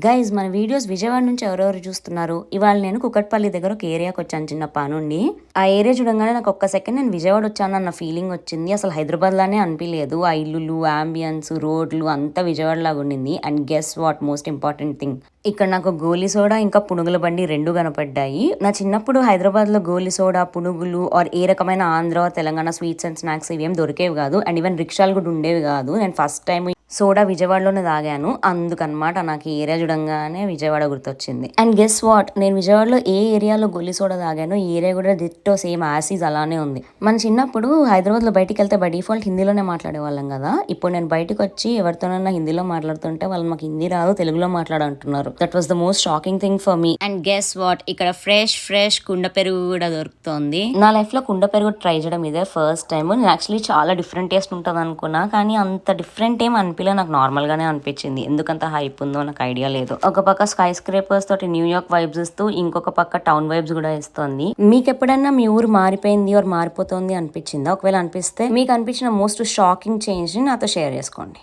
Guys మన videos Vijayawada నుంచి ఎవరెవరు చూస్తున్నారు. ఇవాళ నేను కుకట్పల్లి దగ్గర ఒక ఏరియాకి వచ్చాను చిన్న పనుండి. ఆ ఏరియా చూడంగానే నాకు ఒక్క సెకండ్ నేను విజయవాడ వచ్చాను అన్న ఫీలింగ్ వచ్చింది. అసలు హైదరాబాద్ లానే అనిపించలేదు. ఆ ఇల్లులు, అంబియన్స్, రోడ్లు అంతా విజయవాడ లాగా ఉండింది. And guess what most important thing, ఇక్కడ నాకు గోలీ సోడా ఇంకా పునుగుల బండి రెండు కనపడ్డాయి. నా చిన్నప్పుడు హైదరాబాద్ లో గోలీ సోడా, పునుగులు ఆర్ ఏ రకమైన Andhra Telangana sweets and snacks ఇవేం దొరికేవి కాదు. అండ్ ఈవెన్ రిక్షాలు కూడా ఉండేవి కాదు. నేను ఫస్ట్ టైం సోడా విజయవాడలోనే తాగాను. అందుకనమాట నాకు ఈ ఏరియా చూడంగానే విజయవాడ గుర్తొచ్చింది. అండ్ గెస్ వాట్, నేను విజయవాడలో ఏ ఏరియాలో గొల్లి సోడా తాగాను ఈ ఏరియా కూడా డిట్టో సేమ్ యాసిస్ అలానే ఉంది. మన చిన్నప్పుడు హైదరాబాద్ లో బయటికి వెళ్తే బై డిఫాల్ట్ హిందీలోనే మాట్లాడే వాళ్ళం కదా. ఇప్పుడు నేను బయటకు వచ్చి ఎవరితోనైనా హిందీలో మాట్లాడుతుంటే వాళ్ళు మాకు హిందీ రాదు, తెలుగులో మాట్లాడంటున్నారు. That was the most shocking thing for me. And guess what, ఇక్కడ ఫ్రెష్ కుండ పెరుగు కూడా దొరుకుతుంది. నా లైఫ్ లో కుండ పెరుగు ట్రై చేయడం ఇదే ఫస్ట్ టైం. నేను యాక్చువల్లీ చాలా డిఫరెంట్ టేస్ట్ ఉంటుంది అనుకున్నా, కానీ అంత డిఫరెంట్ ఏం అనిపించలేదు. నాకు నార్మల్ గానే అనిపించింది. ఎందుకంత హైప్ ఉందో నాకు ఐడియా లేదు. ఒక పక్క స్కై స్క్రేపర్స్ తోటి న్యూయార్క్ వైబ్స్ ఇస్తూ ఇంకొక పక్క టౌన్ వైబ్స్ కూడా ఇస్తుంది. మీకు ఎప్పుడైనా మీ ఊరు మారిపోయింది ఆర్ మారిపోతుంది అనిపించిందా? ఒకవేళ అనిపిస్తే మీకు అనిపించిన మోస్ట్ షాకింగ్ చేంజ్ ని నాతో షేర్ చేసుకోండి.